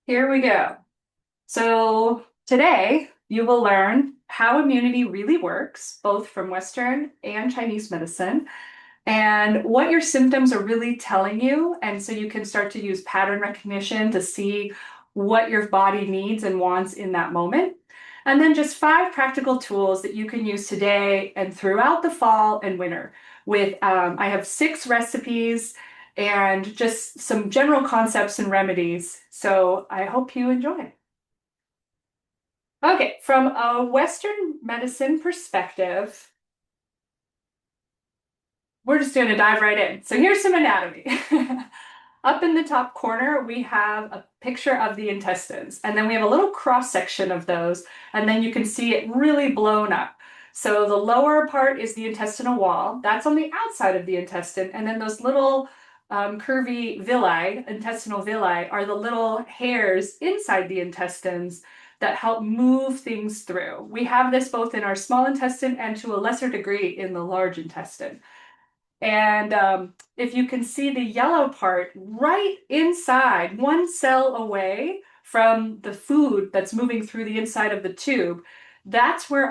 Here we go. So today you will learn how immunity really works, both from Western and Chinese medicine, and what your symptoms are really telling you. And so you can start to use pattern recognition to see what your body needs and wants in that moment. And then just five practical tools that you can use today and throughout the fall and winter. I have six recipes and just some general concepts and remedies. So I hope you enjoy. Okay, from a Western medicine perspective, we're just going to dive right in. So here's some anatomy. Up in the top corner, we have a picture of the intestines, and then we have a little cross section of those, and then you can see it really blown up. So the lower part is the intestinal wall. That's on the outside of the intestine, and then those little curvy villi, intestinal villi, are the little hairs inside the intestines that help move things through. We have this both in our small intestine and to a lesser degree in the large intestine. And if you can see the yellow part right inside, one cell away from the food that's moving through the inside of the tube, that's where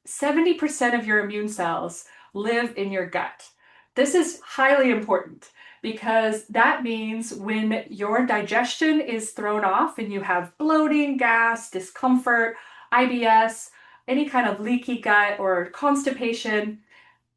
70% of your immune cells live in your gut. This is highly important because that means when your digestion is thrown off and you have bloating, gas, discomfort, IBS, any kind of leaky gut or constipation,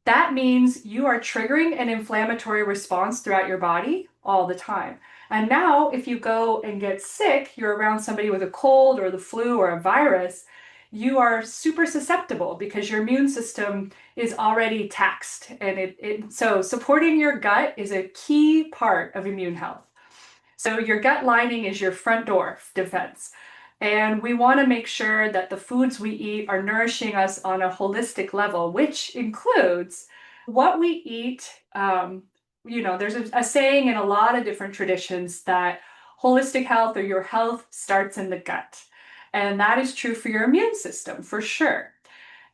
that means you are triggering an inflammatory response throughout your body all the time. And now, if you go and get sick, you're around somebody with a cold or the flu or a virus, you are super susceptible because your immune system is already taxed. And so supporting your gut is a key part of immune health. So your gut lining is your front door defense. And we want to make sure that the foods we eat are nourishing us on a holistic level, which includes what we eat. There's a saying in a lot of different traditions that holistic health or your health starts in the gut. And that is true for your immune system for sure.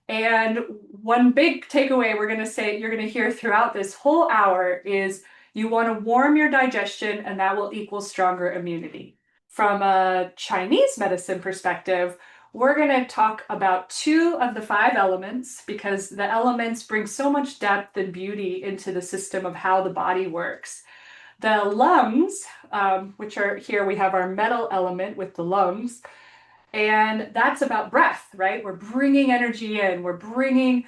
And one big takeaway we're going to say, you're going to hear throughout this whole hour is you want to warm your digestion, and that will equal stronger immunity. From a Chinese medicine perspective, we're going to talk about two of the five elements because the elements bring so much depth and beauty into the system of how the body works. The lungs, which are here, we have our metal element with the lungs, and that's about breath, right? We're bringing energy in, we're bringing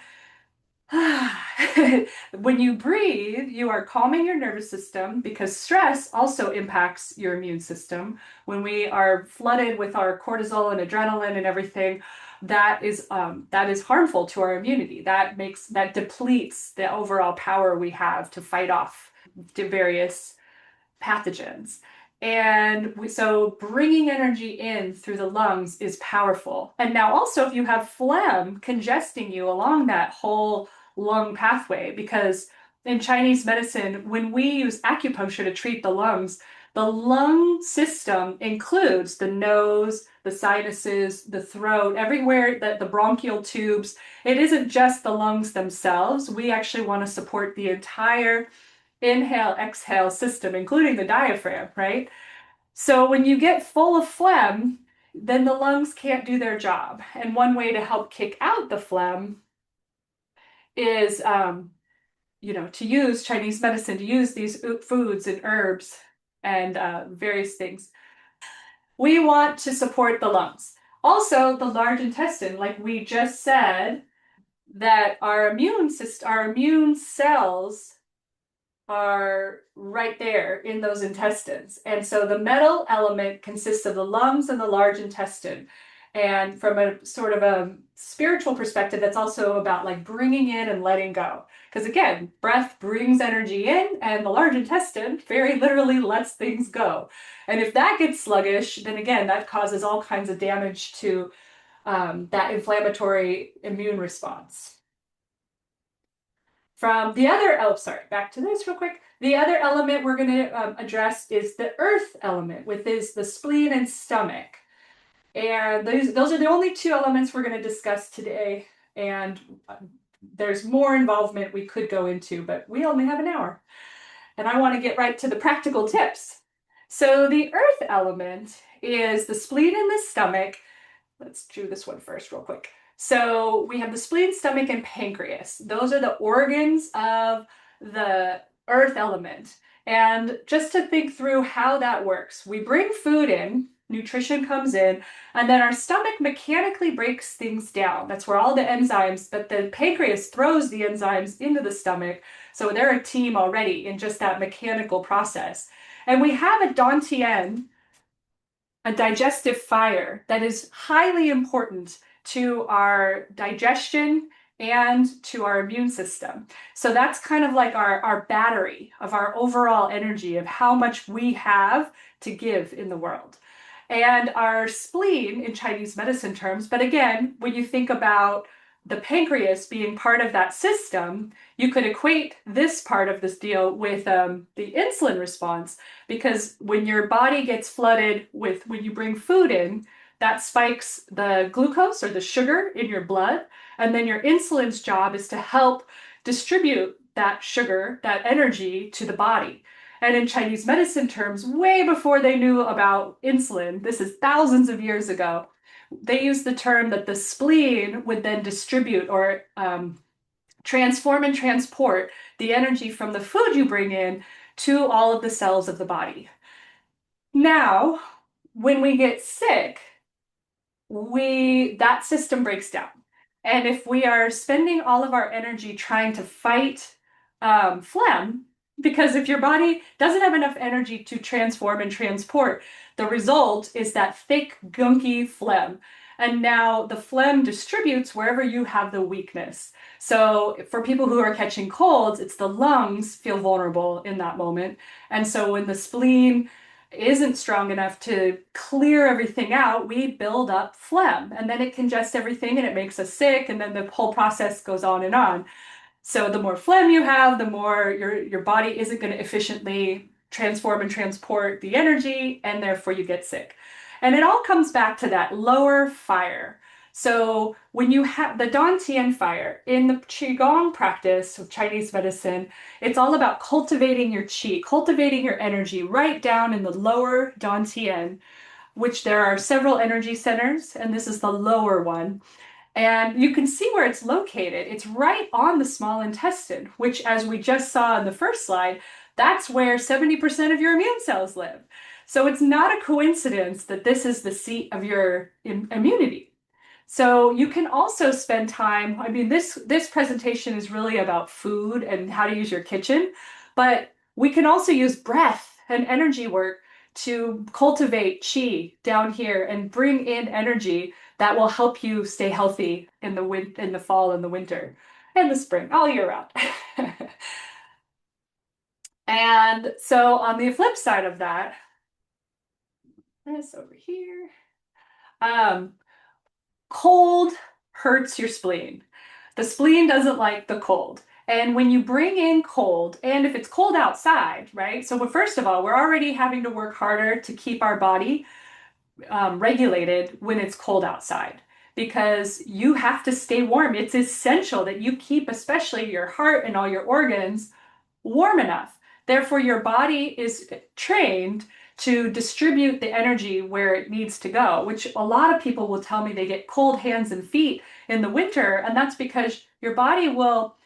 when you breathe, you are calming your nervous system because stress also impacts your immune system. When we are flooded with our cortisol and adrenaline and everything, that is harmful to our immunity. That depletes the overall power we have to fight off various pathogens. So bringing energy in through the lungs is powerful. And now also if you have phlegm congesting you along that whole lung pathway, because in Chinese medicine, when we use acupuncture to treat the lung system includes the nose, the sinuses, the throat, everywhere that the bronchial tubes. It isn't just the lungs themselves. We actually want to support the entire inhale, exhale system, including the diaphragm, right? So when you get full of phlegm, then the lungs can't do their job. And one way to help kick out the phlegm is, to use Chinese medicine, to use these foods and herbs and various things. We want to support the lungs. Also, the large intestine, like we just said, that our immune cells are right there in those intestines. And so the metal element consists of the lungs and the large intestine. And from a sort of a spiritual perspective, that's also about like bringing in and letting go. Because again, breath brings energy in, and the large intestine very literally lets things go. And if that gets sluggish, then again, that causes all kinds of damage to that inflammatory immune response. From the other, oh, sorry, back to this real quick. The other element we're going to address is the earth element, which is the spleen and stomach. And those are the only two elements we're going to discuss today. And there's more involvement we could go into, but we only have an hour. And I want to get right to the practical tips. So the earth element is the spleen and the stomach. Let's do this one first real quick. So we have the spleen, stomach, and pancreas. Those are the organs of the earth element. And just to think through how that works, we bring food in, nutrition comes in, and then our stomach mechanically breaks things down. That's where all the enzymes, but the pancreas throws the enzymes into the stomach. So they're a team already in just that mechanical process. And we have a dantian, a digestive fire that is highly important to our digestion and to our immune system. So that's kind of like our battery of our overall energy of how much we have to give in the world. And our spleen in Chinese medicine terms, but again, when you think about the pancreas being part of that system, you could equate this part of this deal with the insulin response, because when your body gets flooded with, when you bring food in, that spikes the glucose or the sugar in your blood. And then your insulin's job is to help distribute that sugar, that energy to the body. And in Chinese medicine terms, way before they knew about insulin, this is thousands of years ago, they used the term that the spleen would then distribute or transform and transport the energy from the food you bring in to all of the cells of the body. Now, when we get sick, that system breaks down. And if we are spending all of our energy trying to fight phlegm, because if your body doesn't have enough energy to transform and transport, the result is that thick, gunky phlegm. And now the phlegm distributes wherever you have the weakness. So for people who are catching colds, it's the lungs feel vulnerable in that moment. And so when the spleen isn't strong enough to clear everything out, we build up phlegm and then it congests everything and it makes us sick. And then the whole process goes on and on. So the more phlegm you have, the more your body isn't going to efficiently transform and transport the energy, and therefore you get sick. And it all comes back to that lower fire. So when you have the Dantian fire in the Qigong practice of Chinese medicine, it's all about cultivating your qi, cultivating your energy right down in the lower Dantian, which there are several energy centers, and this is the lower one. And you can see where it's located. It's right on the small intestine, which, as we just saw in the first slide, that's where 70% of your immune cells live. So it's not a coincidence that this is the seat of your immunity. So you can also spend time, I mean, this presentation is really about food and how to use your kitchen, but we can also use breath and energy work to cultivate qi down here and bring in energy that will help you stay healthy in the fall and the winter and the spring, all year round. And so on the flip side of that, this over here, um, cold hurts your spleen. The spleen doesn't like the cold. And when you bring in cold, and if it's cold outside, right? So first of all, we're already having to work harder to keep our body regulated when it's cold outside because you have to stay warm. It's essential that you keep, especially your heart and all your organs, warm enough. Therefore, your body is trained to distribute the energy where it needs to go, which a lot of people will tell me they get cold hands and feet in the winter. And that's because your body will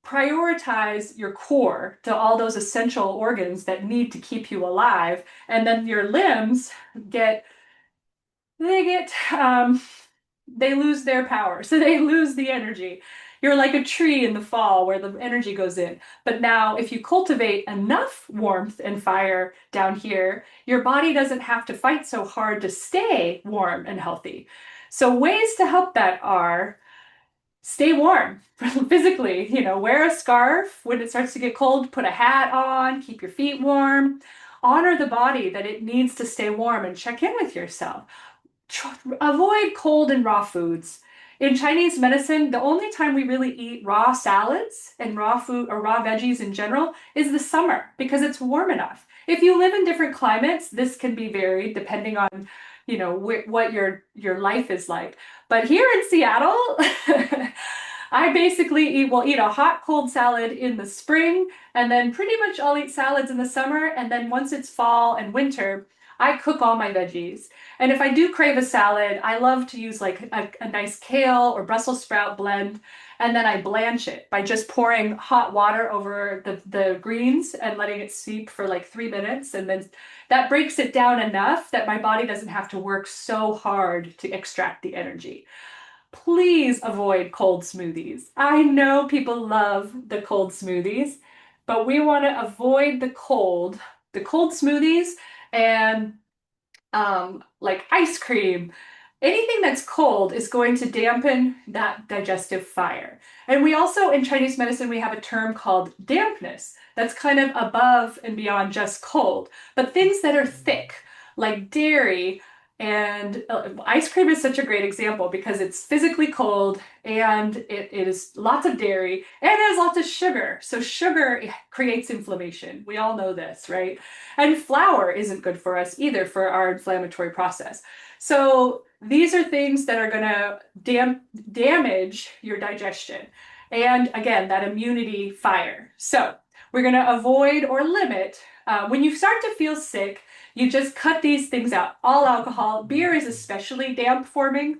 prioritize your core to all those essential organs that need to keep you alive. And then your limbs get they get they lose their power, so they lose the energy. You're like a tree in the fall where the energy goes in. But now if you cultivate enough warmth and fire down here, your body doesn't have to fight so hard to stay warm and healthy. So ways to help that are stay warm physically, wear a scarf when it starts to get cold, put a hat on, keep your feet warm, honor the body that it needs to stay warm, and check in with yourself. Avoid cold and raw foods. In Chinese medicine, the only time we really eat raw salads and raw food or raw veggies in general is the summer because it's warm enough. If you live in different climates, this can be varied depending on, what your life is like. But here in Seattle, I basically will eat a hot, cold salad in the spring, and then pretty much I'll eat salads in the summer. And then once it's fall and winter, I cook all my veggies. And if I do crave a salad, I love to use like a nice kale or Brussels sprout blend. And then I blanch it by just pouring hot water over the greens and letting it steep for like 3 minutes. And then that breaks it down enough that my body doesn't have to work so hard to extract the energy. Please avoid cold smoothies. I know people love the cold smoothies, but we want to avoid the cold smoothies and like ice cream. Anything that's cold is going to dampen that digestive fire. And we also, in Chinese medicine, we have a term called dampness that's kind of above and beyond just cold. But things that are thick, like dairy and ice cream is such a great example because it's physically cold and it is lots of dairy and it has lots of sugar. So sugar creates inflammation. We all know this, right? And flour isn't good for us either for our inflammatory process. So these are things that are going to damage your digestion. And again, that immunity fire. So we're going to avoid or limit. When you start to feel sick, you just cut these things out. All alcohol, beer is especially damp forming.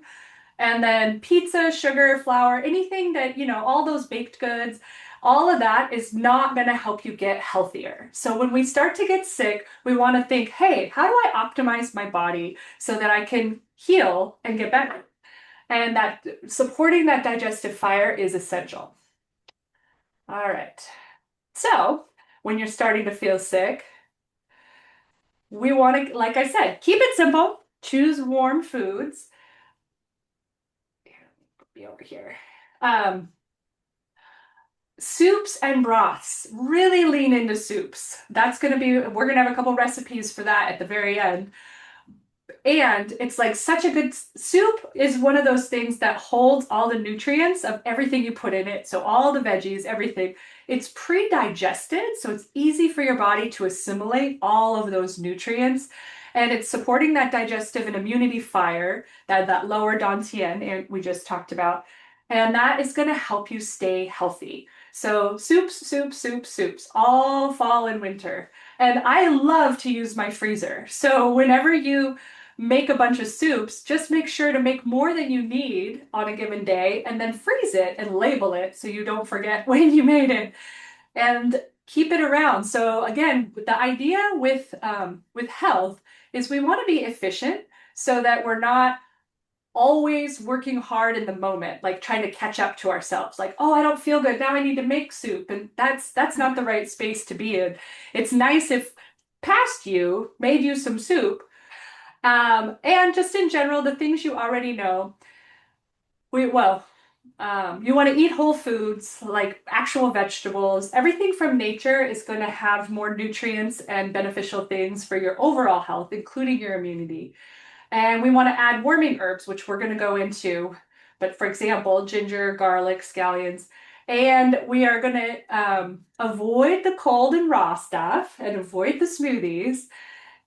And then pizza, sugar, flour, anything that, all those baked goods, all of that is not going to help you get healthier. So when we start to get sick, we want to think, hey, how do I optimize my body so that I can heal and get better? And that supporting that digestive fire is essential. All right. So when you're starting to feel sick, we want to, like I said, keep it simple. Choose warm foods. Be over here. Um, Soups and broths. Really lean into soups. We're going to have a couple recipes for that at the very end. And it's like such a good soup is one of those things that holds all the nutrients of everything you put in it. So all the veggies, everything. It's pre-digested, so it's easy for your body to assimilate all of those nutrients. And it's supporting that digestive and immunity fire, that lower dantian we just talked about. And that is going to help you stay healthy. So soups, all fall and winter. And I love to use my freezer. So whenever you make a bunch of soups, just make sure to make more than you need on a given day and then freeze it and label it so you don't forget when you made it and keep it around. So again, the idea with health is we want to be efficient so that we're not always working hard in the moment, like trying to catch up to ourselves. Like, oh, I don't feel good. Now I need to make soup. And that's not the right space to be in. It's nice if past you made you some soup. And just in general, the things you already know. You want to eat whole foods, like actual vegetables. Everything from nature is going to have more nutrients and beneficial things for your overall health, including your immunity. And we want to add warming herbs, which we're going to go into. But for example, ginger, garlic, scallions. And we are going to avoid the cold and raw stuff and avoid the smoothies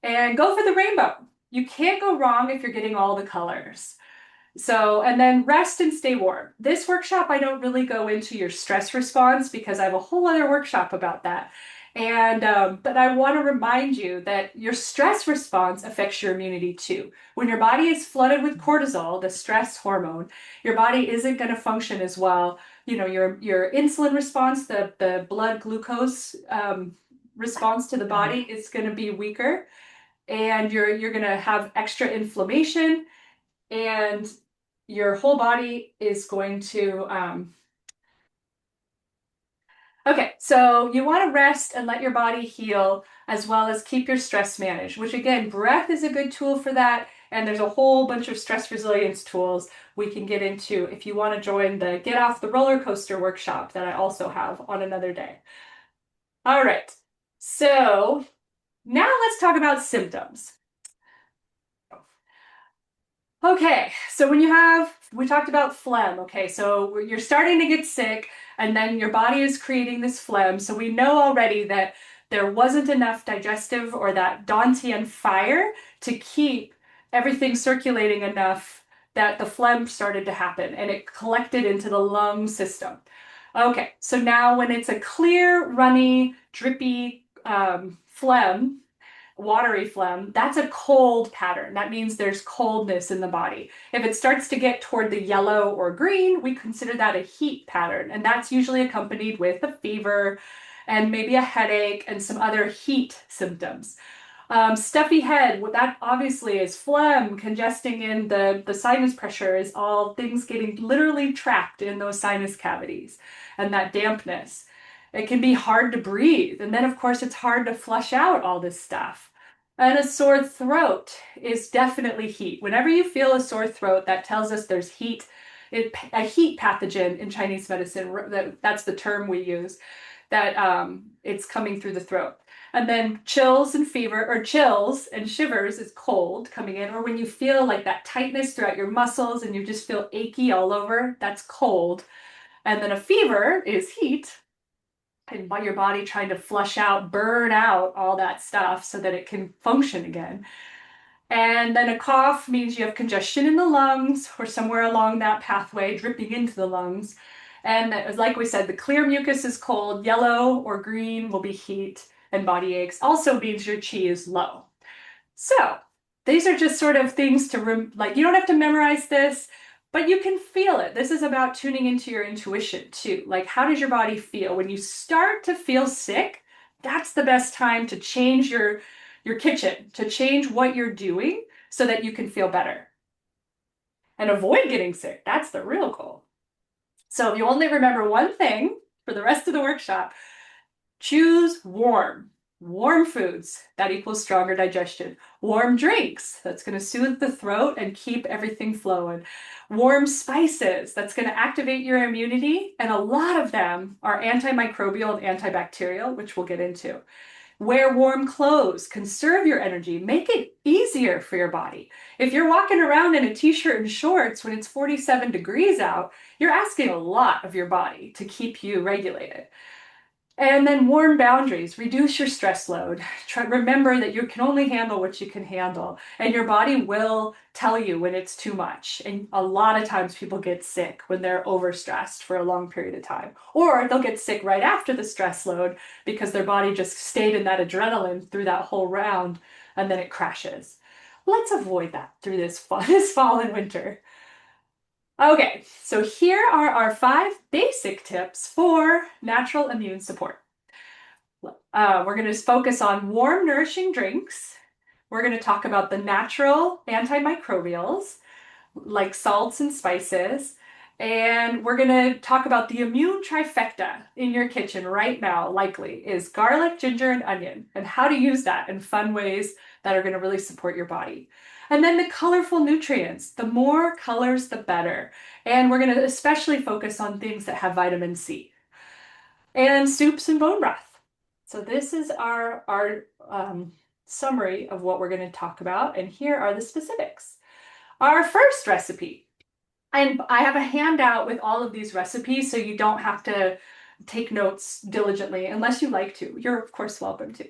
and go for the rainbow. You can't go wrong if you're getting all the colors. So, and then rest and stay warm. This workshop, I don't really go into your stress response because I have a whole other workshop about that. And, but I want to remind you that your stress response affects your immunity too. When your body is flooded with cortisol, the stress hormone, your body isn't going to function as well. Your insulin response, the blood glucose response to the body is going to be weaker, and you're going to have extra inflammation, and your whole body is going to okay, so you want to rest and let your body heal as well as keep your stress managed, which again, breath is a good tool for that. And there's a whole bunch of stress resilience tools we can get into if you want to join the Get Off the Roller Coaster workshop that I also have on another day. All right, so now let's talk about symptoms. Okay, so we talked about phlegm. Okay, so you're starting to get sick and then your body is creating this phlegm. So we know already that there wasn't enough digestive or that dantian fire to keep everything circulating enough that the phlegm started to happen and it collected into the lung system. Okay, so now when it's a clear, runny, drippy phlegm, watery phlegm, that's a cold pattern. That means there's coldness in the body. If it starts to get toward the yellow or green, we consider that a heat pattern. And that's usually accompanied with a fever and maybe a headache and some other heat symptoms. Stuffy head, well, that obviously is phlegm congesting in the sinus pressure, is all things getting literally trapped in those sinus cavities and that dampness. It can be hard to breathe. And then, of course, it's hard to flush out all this stuff. And a sore throat is definitely heat. Whenever you feel a sore throat, that tells us there's heat, a heat pathogen in Chinese medicine. That's the term we use, that it's coming through the throat. And then chills and fever, or chills and shivers is cold coming in, or when you feel like that tightness throughout your muscles and you just feel achy all over, that's cold. And then a fever is heat, and by your body trying to flush out, burn out all that stuff so that it can function again. And then a cough means you have congestion in the lungs or somewhere along that pathway dripping into the lungs. And like we said, the clear mucus is cold, yellow or green will be heat, and body aches also means your qi is low. So these are just sort of things to, like, you don't have to memorize this, but you can feel it. This is about tuning into your intuition too. Like, how does your body feel? When you start to feel sick, that's the best time to change your kitchen, to change what you're doing so that you can feel better and avoid getting sick. That's the real goal. So if you only remember one thing for the rest of the workshop, choose warm. Warm foods, that equals stronger digestion. Warm drinks, that's going to soothe the throat and keep everything flowing. Warm spices, that's going to activate your immunity, and a lot of them are antimicrobial and antibacterial, which we'll get into. Wear warm clothes, conserve your energy, make it easier for your body. If you're walking around in a t-shirt and shorts when it's 47 degrees out, you're asking a lot of your body to keep you regulated. And then warm boundaries, reduce your stress load. Remember that you can only handle what you can handle, and your body will tell you when it's too much. And a lot of times people get sick when they're overstressed for a long period of time, or they'll get sick right after the stress load because their body just stayed in that adrenaline through that whole round, and then it crashes. Let's avoid that through this fall and winter. Okay, so here are our 5 basic tips for natural immune support. We're going to focus on warm, nourishing drinks. We're going to talk about the natural antimicrobials, like salts and spices. And we're going to talk about the immune trifecta in your kitchen right now, likely, is garlic, ginger, and onion, and how to use that in fun ways that are going to really support your body. And then the colorful nutrients. The more colors, the better. And we're going to especially focus on things that have vitamin C. And soups and bone broth. So this is our summary of what we're going to talk about. And here are the specifics. Our first recipe. And I have a handout with all of these recipes, so you don't have to take notes diligently unless you like to. You're, of course, welcome to.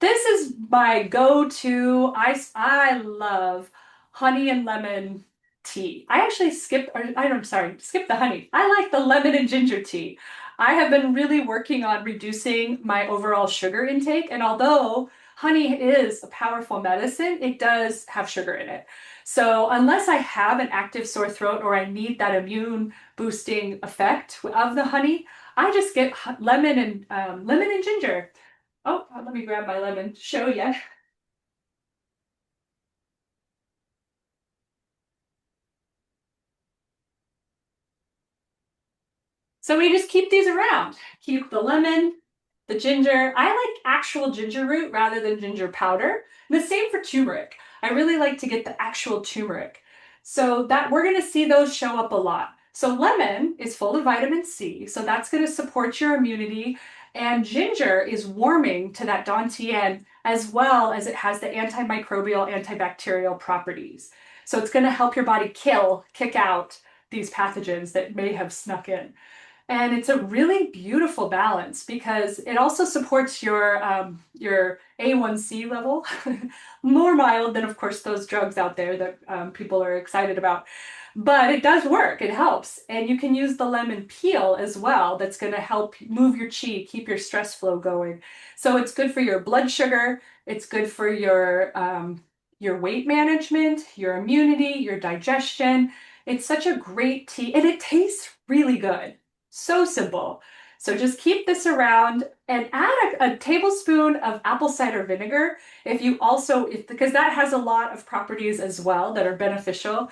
This is my go-to. I love honey and lemon tea. I actually skip the honey. I like the lemon and ginger tea. I have been really working on reducing my overall sugar intake, and although honey is a powerful medicine, it does have sugar in it. So unless I have an active sore throat or I need that immune boosting effect of the honey, I just get lemon and ginger. Oh, let me grab my lemon to show you. So we just keep these around. Keep the lemon, the ginger. I like actual ginger root rather than ginger powder. And the same for turmeric. I really like to get the actual turmeric. So that we're going to see those show up a lot. So lemon is full of vitamin C, so that's going to support your immunity. And ginger is warming to that dantian, as well as it has the antimicrobial, antibacterial properties. So it's going to help your body kick out these pathogens that may have snuck in. And it's a really beautiful balance because it also supports your A1C level, more mild than, of course, those drugs out there that people are excited about. But it does work, it helps. And you can use the lemon peel as well. That's going to help move your chi, keep your stress flow going. So it's good for your blood sugar, it's good for your weight management, your immunity, your digestion. It's such a great tea and it tastes really good. So simple. So just keep this around and add a tablespoon of apple cider vinegar if you also, if, because that has a lot of properties as well that are beneficial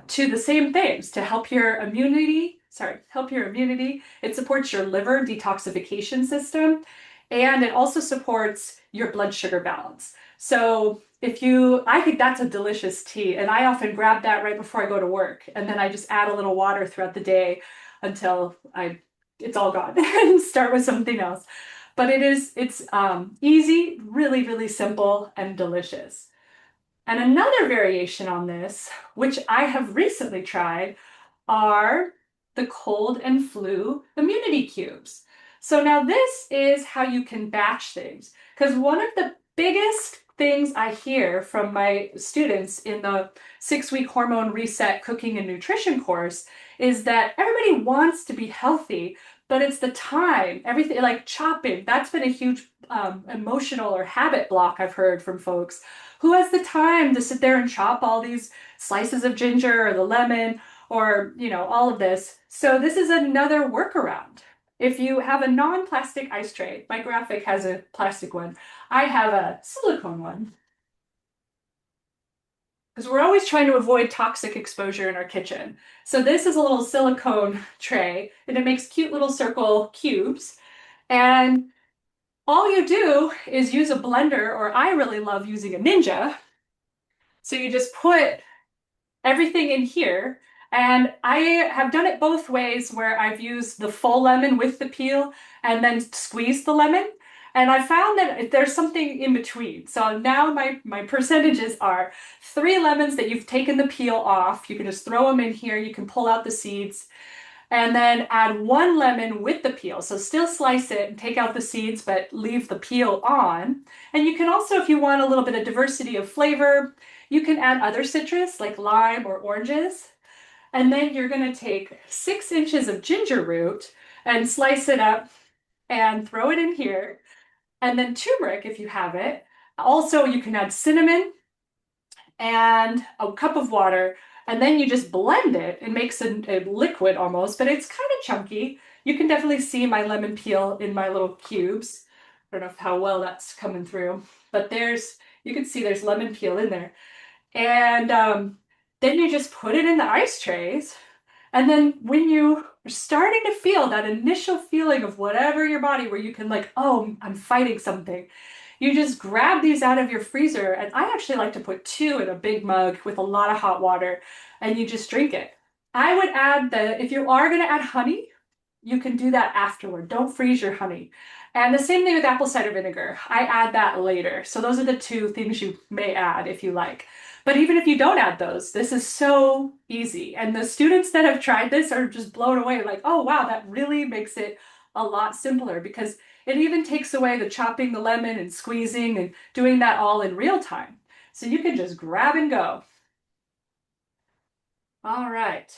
to the same things to help your immunity. Sorry, help your immunity. It supports your liver detoxification system and it also supports your blood sugar balance. So if you, I think that's a delicious tea, and I often grab that right before I go to work, and then I just add a little water throughout the day until it's all gone and start with something else. But it's easy, really, really simple and delicious. And another variation on this, which I have recently tried, are the cold and flu immunity cubes. So now this is how you can batch things. Because one of the biggest things I hear from my students in the 6-week hormone reset cooking and nutrition course is that everybody wants to be healthy, but it's the time, everything like chopping. That's been a huge emotional or habit block I've heard from folks. Who has the time to sit there and chop all these slices of ginger or the lemon or, all of this? So this is another workaround. If you have a non-plastic ice tray, my graphic has a plastic one. I have a silicone one because we're always trying to avoid toxic exposure in our kitchen. So this is a little silicone tray and it makes cute little circle cubes. And all you do is use a blender, or I really love using a Ninja. So you just put everything in here. And I have done it both ways where I've used the full lemon with the peel and then squeezed the lemon. And I found that there's something in between. So now my percentages are 3 lemons that you've taken the peel off. You can just throw them in here. You can pull out the seeds and then add 1 lemon with the peel. So still slice it and take out the seeds, but leave the peel on. And you can also, if you want a little bit of diversity of flavor, you can add other citrus like lime or oranges. And then you're going to take 6 inches of ginger root and slice it up and throw it in here. And then turmeric, if you have it. Also, you can add cinnamon and a cup of water, and then you just blend it. It makes a liquid almost, but it's kind of chunky. You can definitely see my lemon peel in my little cubes. I don't know how well that's coming through, but you can see there's lemon peel in there. And then you just put it in the ice trays. And then when you are starting to feel that initial feeling of whatever your body where you can like, oh, I'm fighting something, you just grab these out of your freezer. And I actually like to put 2 in a big mug with a lot of hot water and you just drink it. I would add if you are going to add honey, you can do that afterward. Don't freeze your honey. And the same thing with apple cider vinegar. I add that later. So those are the 2 things you may add if you like. But even if you don't add those, this is so easy. And the students that have tried this are just blown away, like, oh, wow, that really makes it a lot simpler because it even takes away the chopping the lemon and squeezing and doing that all in real time. So you can just grab and go. All right.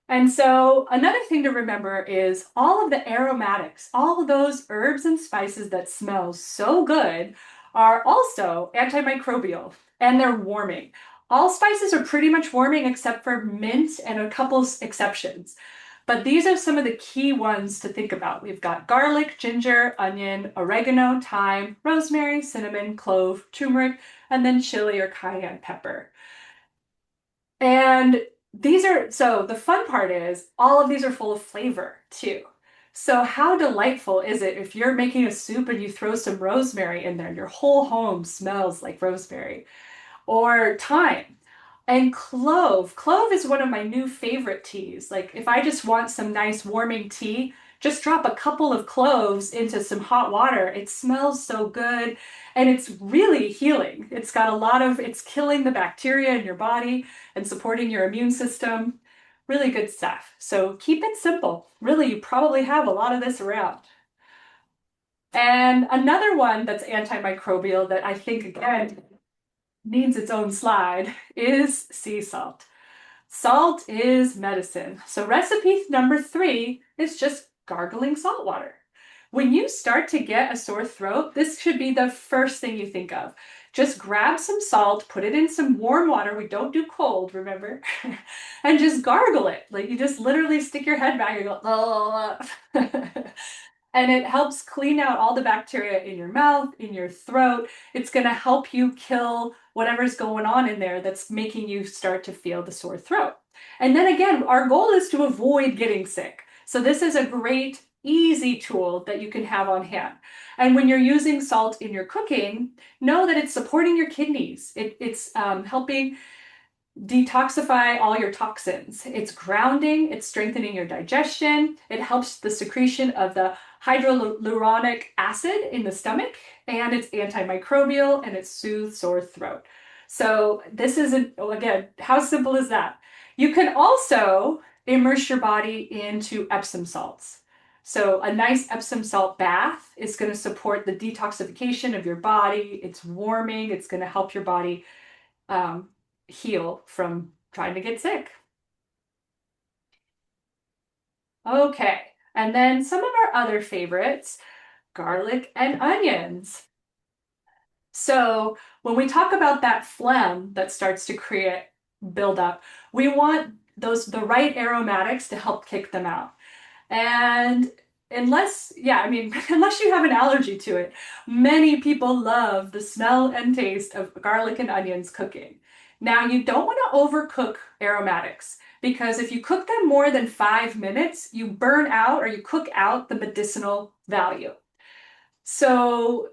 And so another thing to remember is all of the aromatics, all of those herbs and spices that smell so good are also antimicrobial and they're warming. All spices are pretty much warming except for mint and a couple exceptions. But these are some of the key ones to think about. We've got garlic, ginger, onion, oregano, thyme, rosemary, cinnamon, clove, turmeric, and then chili or cayenne pepper. And so the fun part is all of these are full of flavor too. So how delightful is it if you're making a soup and you throw some rosemary in there, your whole home smells like rosemary, or thyme. And clove. Clove is one of my new favorite teas. Like if I just want some nice warming tea, just drop a couple of cloves into some hot water. It smells so good and it's really healing. It's killing the bacteria in your body and supporting your immune system. Really good stuff. So keep it simple. Really, you probably have a lot of this around. And another one that's antimicrobial that I think, again, needs its own slide is sea salt. Salt is medicine. So recipe number 3 is just gargling salt water. When you start to get a sore throat, this should be the first thing you think of. Just grab some salt, put it in some warm water. We don't do cold, remember? And just gargle it. Like you just literally stick your head back and go, oh. And it helps clean out all the bacteria in your mouth, in your throat. It's going to help you kill whatever's going on in there that's making you start to feel the sore throat. And then again, our goal is to avoid getting sick. So this is a great, easy tool that you can have on hand. And when you're using salt in your cooking, know that it's supporting your kidneys. It's helping detoxify all your toxins. It's grounding, it's strengthening your digestion, it helps the secretion of the hyaluronic acid in the stomach, and it's antimicrobial and it soothes sore throat. So this isn't, again, how simple is that? You can also immerse your body into Epsom salts. So a nice Epsom salt bath is going to support the detoxification of your body. It's warming, it's going to help your body heal from trying to get sick. Okay, and then some of our other favorites, garlic and onions. So when we talk about that phlegm that starts to create build up, we want the right aromatics to help kick them out. And unless, yeah, I mean, unless you have an allergy to it, many people love the smell and taste of garlic and onions cooking. Now, you don't want to overcook aromatics because if you cook them more than 5 minutes, you burn out or you cook out the medicinal value. So,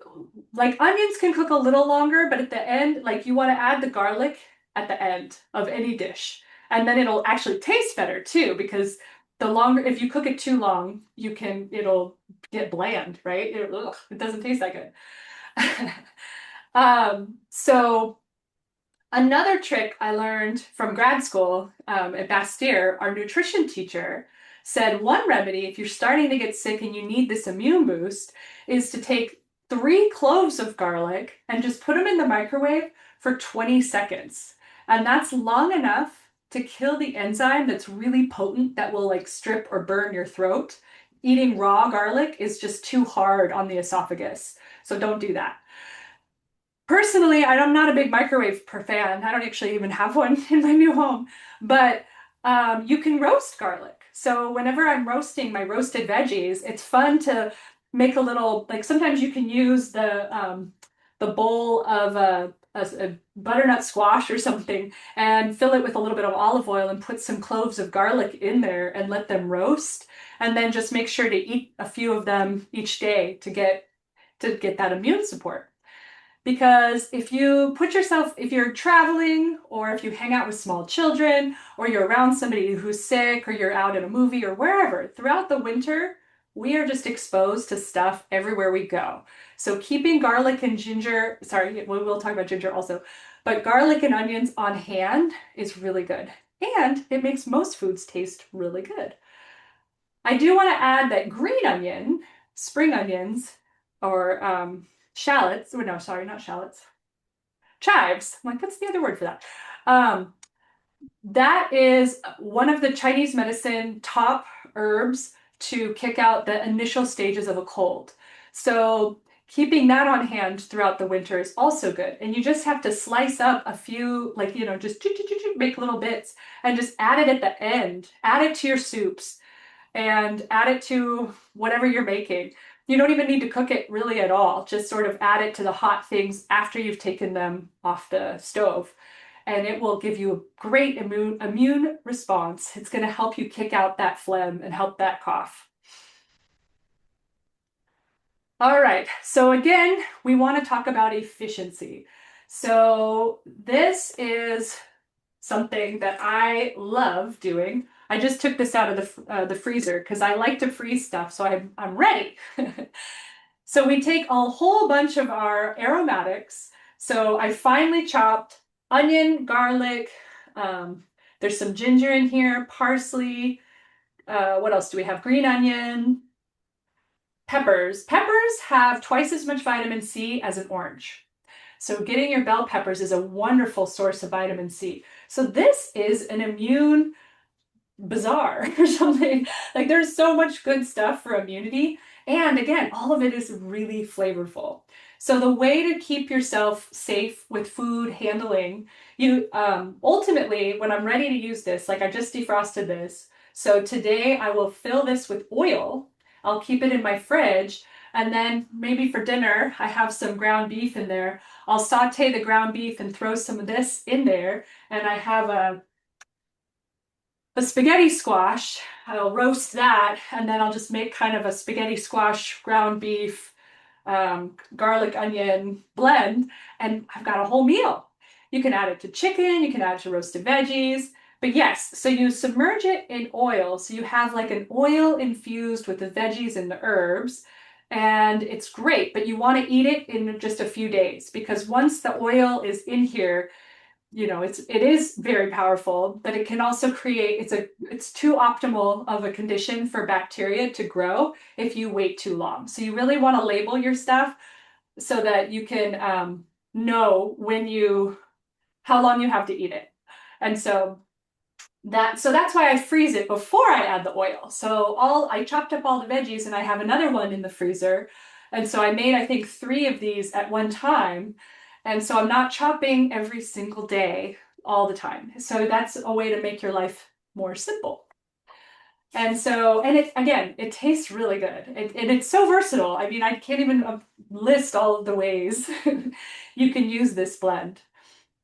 like onions can cook a little longer, but at the end, like you want to add the garlic at the end of any dish. And then it'll actually taste better too, because the longer, if you cook it too long, it'll get bland, right? It doesn't taste that good. So another trick I learned from grad school at Bastyr, our nutrition teacher said one remedy, if you're starting to get sick and you need this immune boost, is to take 3 cloves of garlic and just put them in the microwave for 20 seconds. And that's long enough to kill the enzyme that's really potent that will like strip or burn your throat. Eating raw garlic is just too hard on the esophagus. So don't do that. Personally, I'm not a big microwave fan. I don't actually even have one in my new home, but you can roast garlic. So whenever I'm roasting my roasted veggies, it's fun to make a little, like sometimes you can use the bowl of a butternut squash or something and fill it with a little bit of olive oil and put some cloves of garlic in there and let them roast. And then just make sure to eat a few of them each day to get that immune support. Because if you're traveling or if you hang out with small children or you're around somebody who's sick or you're out at a movie or wherever, throughout the winter, we are just exposed to stuff everywhere we go. So keeping garlic and ginger, sorry, we will talk about ginger also, but garlic and onions on hand is really good. And it makes most foods taste really good. I do want to add that green onion, spring onions, or shallots, oh no, sorry, not shallots, chives. I'm like, what's the other word for that? That is one of the Chinese medicine top herbs to kick out the initial stages of a cold. So keeping that on hand throughout the winter is also good. And you just have to slice up a few, like, just make little bits and just add it at the end. Add it to your soups and add it to whatever you're making. You don't even need to cook it really at all. Just sort of add it to the hot things after you've taken them off the stove. And it will give you a great immune response. It's going to help you kick out that phlegm and help that cough. All right, so again, we want to talk about efficiency. So this is something that I love doing. I just took this out of the freezer because I like to freeze stuff, so I'm ready. So we take a whole bunch of our aromatics. So I finely chopped onion, garlic, There's some ginger in here, parsley. What else do we have? Green onion, peppers. Peppers have twice as much vitamin C as an orange. So getting your bell peppers is a wonderful source of vitamin C. So this is an immune bazaar or something. Like there's so much good stuff for immunity. And again, all of it is really flavorful. So the way to keep yourself safe with food handling, you ultimately, when I'm ready to use this, like I just defrosted this. So today I will fill this with oil. I'll keep it in my fridge. And then maybe for dinner, I have some ground beef in there. I'll saute the ground beef and throw some of this in there. And I have a spaghetti squash. I'll roast that, and then I'll just make kind of a spaghetti squash, ground beef, garlic onion blend, and I've got a whole meal. You can add it to chicken, you can add it to roasted veggies. But yes, so you submerge it in oil. So you have like an oil infused with the veggies and the herbs. And it's great, but you want to eat it in just a few days because once the oil is in here, it is very powerful, but it can also create it's too optimal of a condition for bacteria to grow if you wait too long. So you really want to label your stuff so that you can know how long you have to eat it. And that's why I freeze it before I add the oil. So I chopped up all the veggies and I have another one in the freezer. And so I made, I think, 3 of these at one time. And so I'm not chopping every single day all the time. So that's a way to make your life more simple. And it tastes really good. And it's so versatile. I mean, I can't even list all of the ways you can use this blend.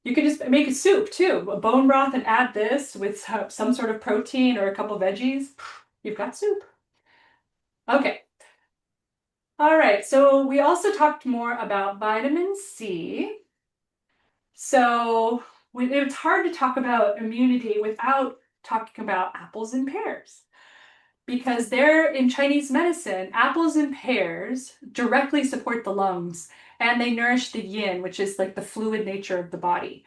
You can just make a soup too, a bone broth, and add this with some sort of protein or a couple veggies. You've got soup. Okay. All right. So we also talked more about vitamin C. So it's hard to talk about immunity without talking about apples and pears. Because they're in Chinese medicine, apples and pears directly support the lungs and they nourish the yin, which is like the fluid nature of the body.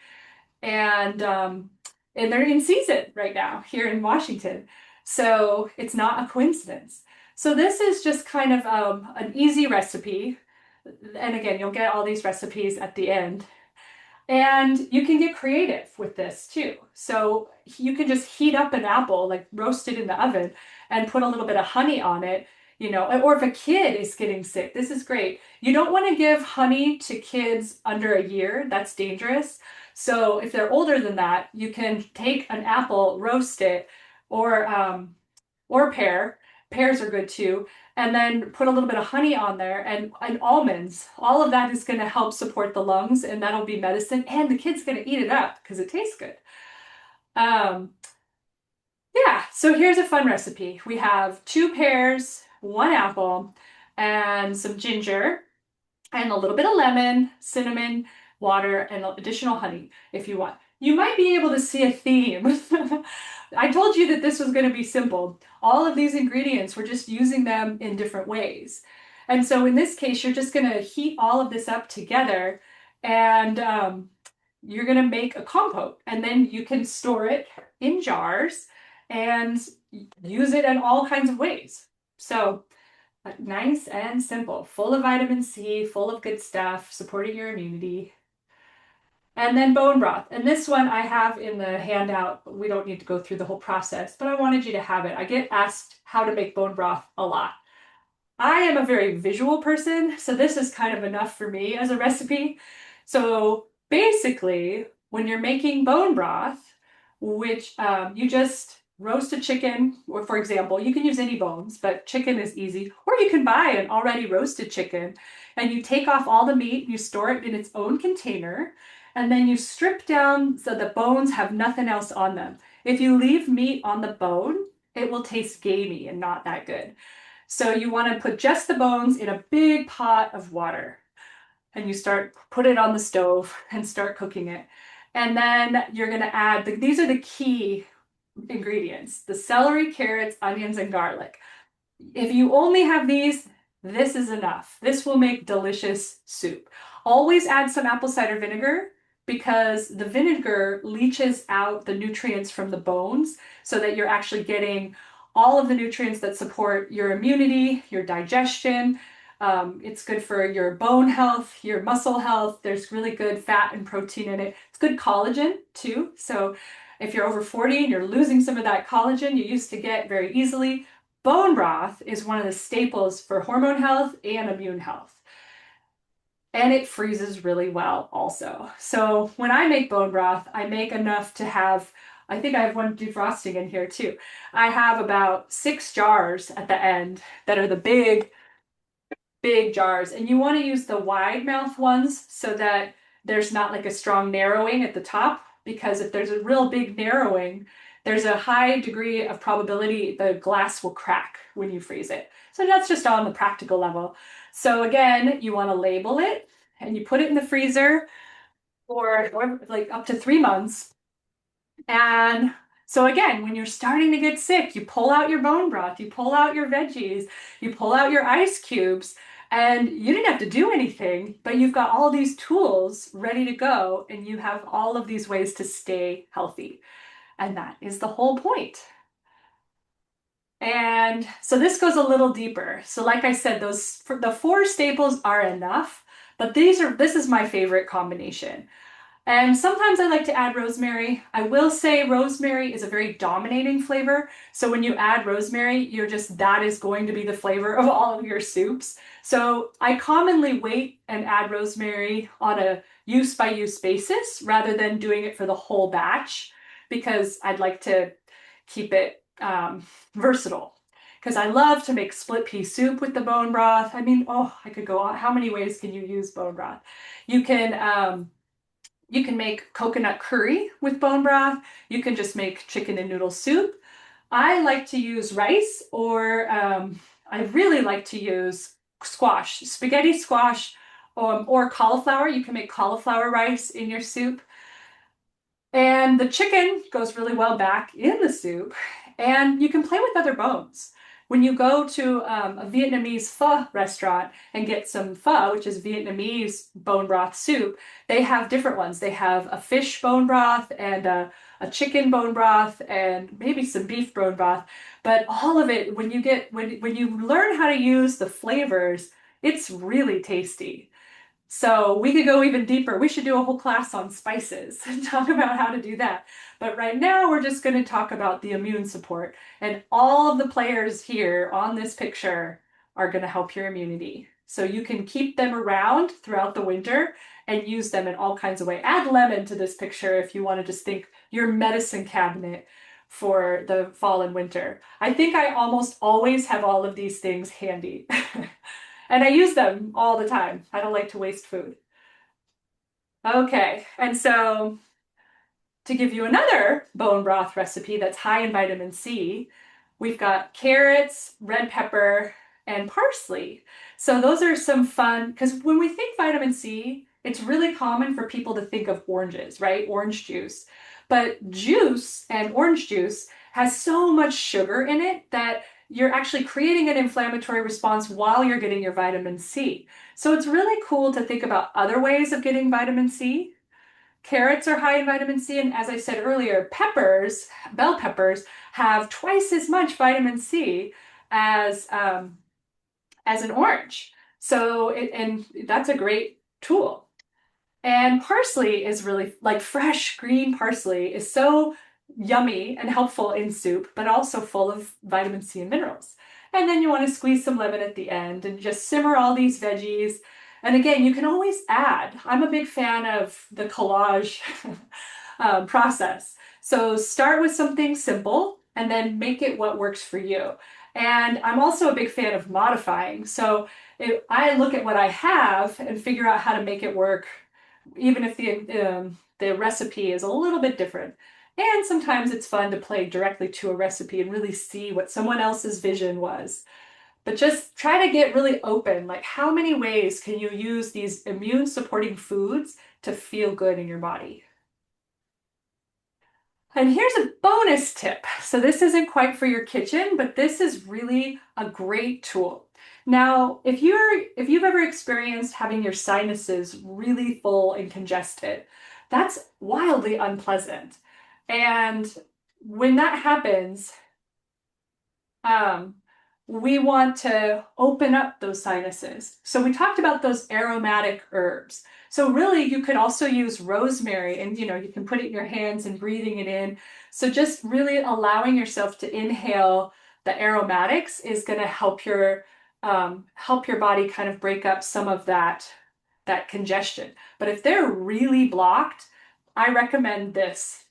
And they're in season right now here in Washington. So it's not a coincidence. So this is just kind of an easy recipe. And again, you'll get all these recipes at the end. And you can get creative with this too. So you can just heat up an apple, like roast it in the oven and put a little bit of honey on it, or if a kid is getting sick, this is great. You don't want to give honey to kids under a year. That's dangerous. So if they're older than that, you can take an apple, roast it, or pear. Pears are good too. And then put a little bit of honey on there and almonds. All of that is going to help support the lungs, and that'll be medicine. And the kid's going to eat it up because it tastes good. Um, yeah, so here's a fun recipe. We have 2 pears, 1 apple, and some ginger, and a little bit of lemon, cinnamon, water, and additional honey if you want. You might be able to see a theme. I told you that this was going to be simple. All of these ingredients, we're just using them in different ways. And so in this case, you're just going to heat all of this up together and you're going to make a compote. And then you can store it in jars and use it in all kinds of ways. So nice and simple, full of vitamin C, full of good stuff, supporting your immunity. And then bone broth. And this one I have in the handout. We don't need to go through the whole process, but I wanted you to have it. I get asked how to make bone broth a lot. I am a very visual person, so this is kind of enough for me as a recipe. So basically, when you're making bone broth, which you just roast a chicken, or for example, you can use any bones, but chicken is easy, or you can buy an already roasted chicken and you take off all the meat and you store it in its own container, and then you strip down so the bones have nothing else on them. If you leave meat on the bone, it will taste gamey and not that good. So you want to put just the bones in a big pot of water and put it on the stove and start cooking it. And then you're going to add, these are the key ingredients, the celery, carrots, onions, and garlic. If you only have these, this is enough. This will make delicious soup. Always add some apple cider vinegar because the vinegar leaches out the nutrients from the bones so that you're actually getting all of the nutrients that support your immunity, your digestion. It's good for your bone health, your muscle health. There's really good fat and protein in it. It's good collagen too. So if you're over 40 and you're losing some of that collagen you used to get very easily, bone broth is one of the staples for hormone health and immune health. And it freezes really well also. So when I make bone broth, I make enough to have, I think I have one defrosting in here too. I have about 6 jars at the end that are the big jars. And you want to use the wide mouth ones so that there's not like a strong narrowing at the top, because if there's a real big narrowing, there's a high degree of probability the glass will crack when you freeze it. So that's just on the practical level. So again, you want to label it and you put it in the freezer or like up to 3 months. And so again, when you're starting to get sick, you pull out your bone broth, you pull out your veggies, you pull out your ice cubes, and you didn't have to do anything, but you've got all these tools ready to go, and you have all of these ways to stay healthy. And that is the whole point. And so this goes a little deeper. So like I said, the 4 staples are enough, but this is my favorite combination. And sometimes I like to add rosemary. I will say rosemary is a very dominating flavor. So when you add rosemary, that is going to be the flavor of all of your soups. So I commonly wait and add rosemary on a use by use basis rather than doing it for the whole batch, because I'd like to keep it versatile. Because I love to make split pea soup with the bone broth. I mean, oh, I could go on. How many ways can you use bone broth? You can make coconut curry with bone broth. You can just make chicken and noodle soup. I like to use rice, or I really like to use squash, spaghetti squash, or cauliflower. You can make cauliflower rice in your soup. And the chicken goes really well back in the soup. And you can play with other bones. When you go to a Vietnamese pho restaurant and get some pho, which is Vietnamese bone broth soup, they have different ones. They have a fish bone broth and a chicken bone broth and maybe some beef bone broth. But all of it, when you learn how to use the flavors, it's really tasty. So we could go even deeper. We should do a whole class on spices and talk about how to do that. But right now we're just going to talk about the immune support. And all of the players here on this picture are going to help your immunity. So you can keep them around throughout the winter and use them in all kinds of ways. Add lemon to this picture if you want to just think your medicine cabinet for the fall and winter. I think I almost always have all of these things handy. And I use them all the time. I don't like to waste food. Okay, and so to give you another bone broth recipe that's high in vitamin C, we've got carrots, red pepper, and parsley. So those are some fun, because when we think vitamin C, it's really common for people to think of oranges, right? Orange juice. But juice and orange juice has so much sugar in it that you're actually creating an inflammatory response while you're getting your vitamin C. So it's really cool to think about other ways of getting vitamin C. Carrots are high in vitamin C, and as I said earlier, bell peppers, have twice as much vitamin C as an orange. And that's a great tool. And parsley is really, like, fresh green parsley is so yummy and helpful in soup, but also full of vitamin C and minerals. And then you want to squeeze some lemon at the end and just simmer all these veggies. And again, you can always add. I'm a big fan of the collage process. So start with something simple and then make it what works for you. And I'm also a big fan of modifying. So if I look at what I have and figure out how to make it work, even if the recipe is a little bit different. And sometimes it's fun to play directly to a recipe and really see what someone else's vision was. But just try to get really open. Like, how many ways can you use these immune supporting foods to feel good in your body? And here's a bonus tip. So this isn't quite for your kitchen, but this is really a great tool. Now, if you've ever experienced having your sinuses really full and congested, That's wildly unpleasant. And when that happens, um, we want to open up those sinuses. So we talked about those aromatic herbs. So really you could also use rosemary and you can put it in your hands and breathing it in. So just really allowing yourself to inhale the aromatics is going to help your body kind of break up some of that congestion. But if they're really blocked, I recommend this.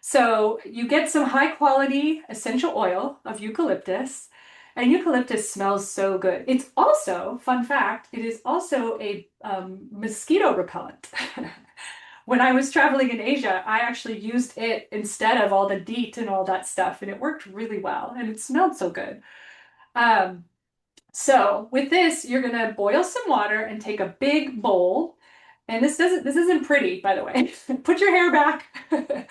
So you get some high quality essential oil of eucalyptus, and eucalyptus smells so good. It's also, fun fact, it is also a mosquito repellent. When I was traveling in Asia, I actually used it instead of all the DEET and all that stuff, and it worked really well, and it smelled so good. Um, so with this, you're gonna boil some water and take a big bowl. And this isn't pretty, by the way. Put your hair back.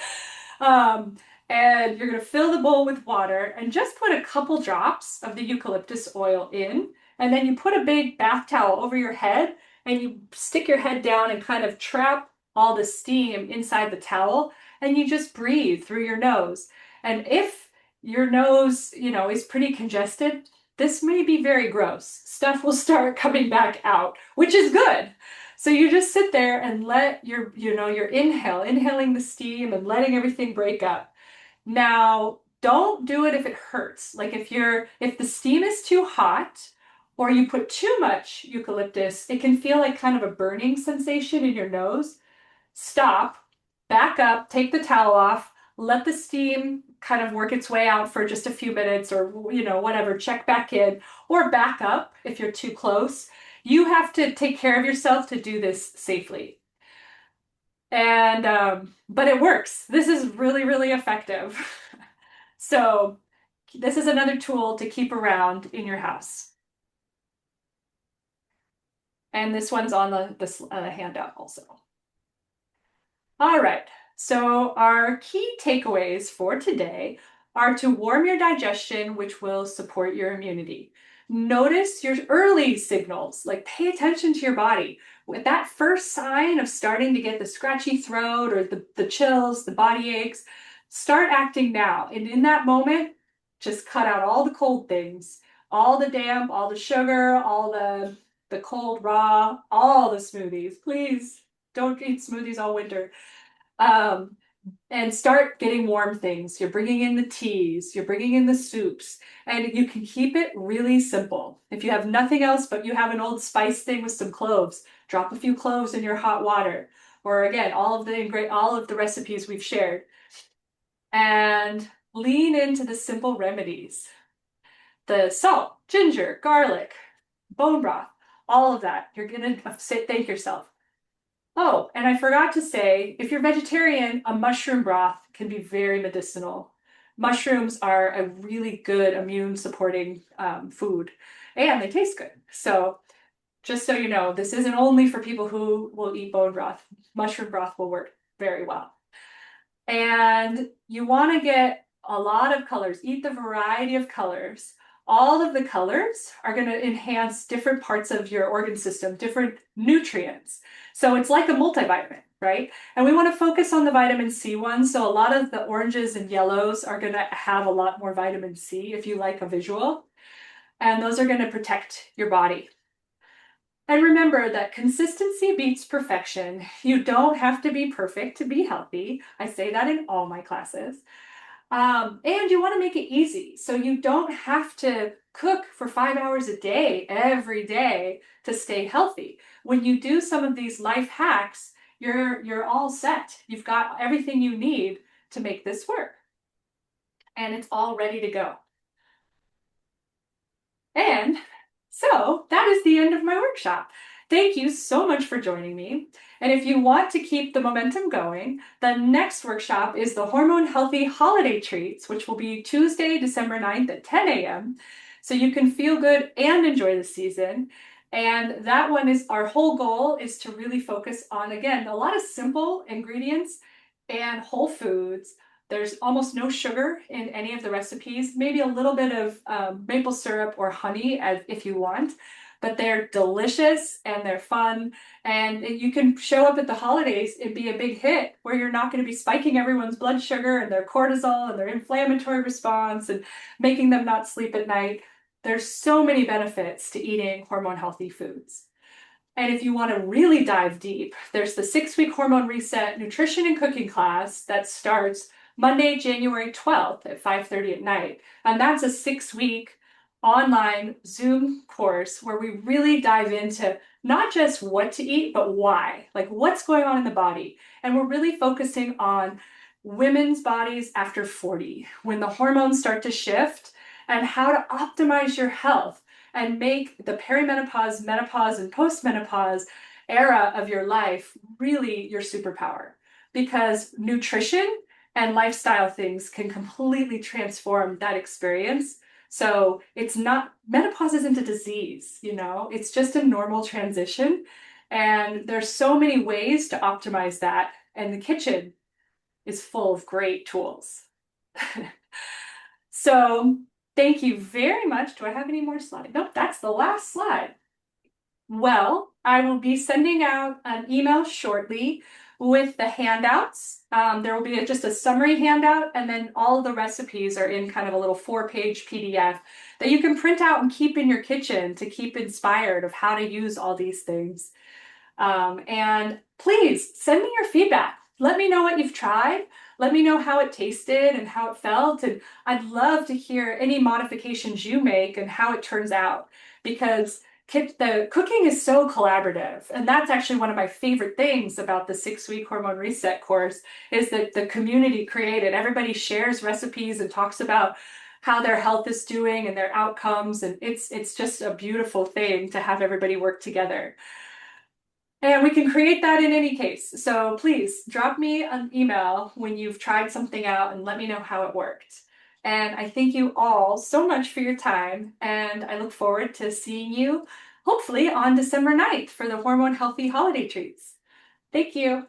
Um, and you're gonna fill the bowl with water and just put a couple drops of the eucalyptus oil in. And then you put a big bath towel over your head and you stick your head down and kind of trap all the steam inside the towel. And you just breathe through your nose. And if your nose, is pretty congested, this may be very gross. Stuff will start coming back out, which is good. So you just sit there and let your inhaling the steam and letting everything break up. Now, don't do it if it hurts. Like if the steam is too hot or you put too much eucalyptus, it can feel like kind of a burning sensation in your nose. Stop, back up, take the towel off, let the steam kind of work its way out for just a few minutes or, whatever, check back in or back up if you're too close. You have to take care of yourself to do this safely. And, but it works. This is really, really effective. So this is another tool to keep around in your house. And this one's on the handout also. All right, so our key takeaways for today are to warm your digestion, which will support your immunity. Notice your early signals, like pay attention to your body. With that first sign of starting to get the scratchy throat or the chills, the body aches, start acting now. And in that moment, just cut out all the cold things, all the damp, all the sugar, all the cold raw, all the smoothies. Please don't eat smoothies all winter. Um, and start getting warm things. You're bringing in the teas, you're bringing in the soups, and you can keep it really simple. If you have nothing else, but you have an old spice thing with some cloves, drop a few cloves in your hot water. Or again, all of the recipes we've shared. And lean into the simple remedies. The salt, ginger, garlic, bone broth, all of that. You're gonna thank yourself. Oh, and I forgot to say, if you're vegetarian, a mushroom broth can be very medicinal. Mushrooms are a really good immune supporting food and they taste good. So just so you know, this isn't only for people who will eat bone broth. Mushroom broth will work very well. And you want to get a lot of colors, eat the variety of colors. All of the colors are going to enhance different parts of your organ system, different nutrients. So it's like a multivitamin, right? And we want to focus on the vitamin C one. So a lot of the oranges and yellows are going to have a lot more vitamin C if you like a visual. And those are going to protect your body. And remember that consistency beats perfection. You don't have to be perfect to be healthy. I say that in all my classes. And you want to make it easy. So you don't have to cook for 5 hours a day, every day to stay healthy. When you do some of these life hacks, you're all set. You've got everything you need to make this work. And it's all ready to go. And so that is the end of my workshop. Thank you so much for joining me. And if you want to keep the momentum going, the next workshop is the Hormone Healthy Holiday Treats, which will be Tuesday, December 9th at 10 a.m. So you can feel good and enjoy the season. And that one is our whole goal is to really focus on, again, a lot of simple ingredients and whole foods. There's almost no sugar in any of the recipes, maybe a little bit of maple syrup or honey if you want, but they're delicious and they're fun. And you can show up at the holidays and be a big hit where you're not going to be spiking everyone's blood sugar and their cortisol and their inflammatory response and making them not sleep at night. There's so many benefits to eating hormone healthy foods. And if you want to really dive deep, there's the 6-week hormone reset nutrition and cooking class that starts Monday, January 12th at 5:30 at night. And that's a 6-week online Zoom course where we really dive into not just what to eat, but why, like what's going on in the body. And we're really focusing on women's bodies after 40, when the hormones start to shift, and how to optimize your health and make the perimenopause, menopause, and postmenopause era of your life really your superpower. Because nutrition and lifestyle things can completely transform that experience. So it's not, menopause isn't a disease, it's just a normal transition. And there's so many ways to optimize that. And the kitchen is full of great tools. So thank you very much. Do I have any more slides? Nope, that's the last slide. Well, I will be sending out an email shortly with the handouts. There will be just a summary handout, and then all of the recipes are in kind of a little 4-page PDF that you can print out and keep in your kitchen to keep inspired of how to use all these things. And please send me your feedback. Let me know what you've tried. Let me know how it tasted and how it felt. And I'd love to hear any modifications you make and how it turns out, because the cooking is so collaborative. And that's actually one of my favorite things about the 6-week hormone reset course, is that the community created. Everybody shares recipes and talks about how their health is doing and their outcomes. And it's just a beautiful thing to have everybody work together. And we can create that in any case. So please drop me an email when you've tried something out and let me know how it worked. And I thank you all so much for your time. And I look forward to seeing you hopefully on December 9th for the Hormone Healthy Holiday Treats. Thank you.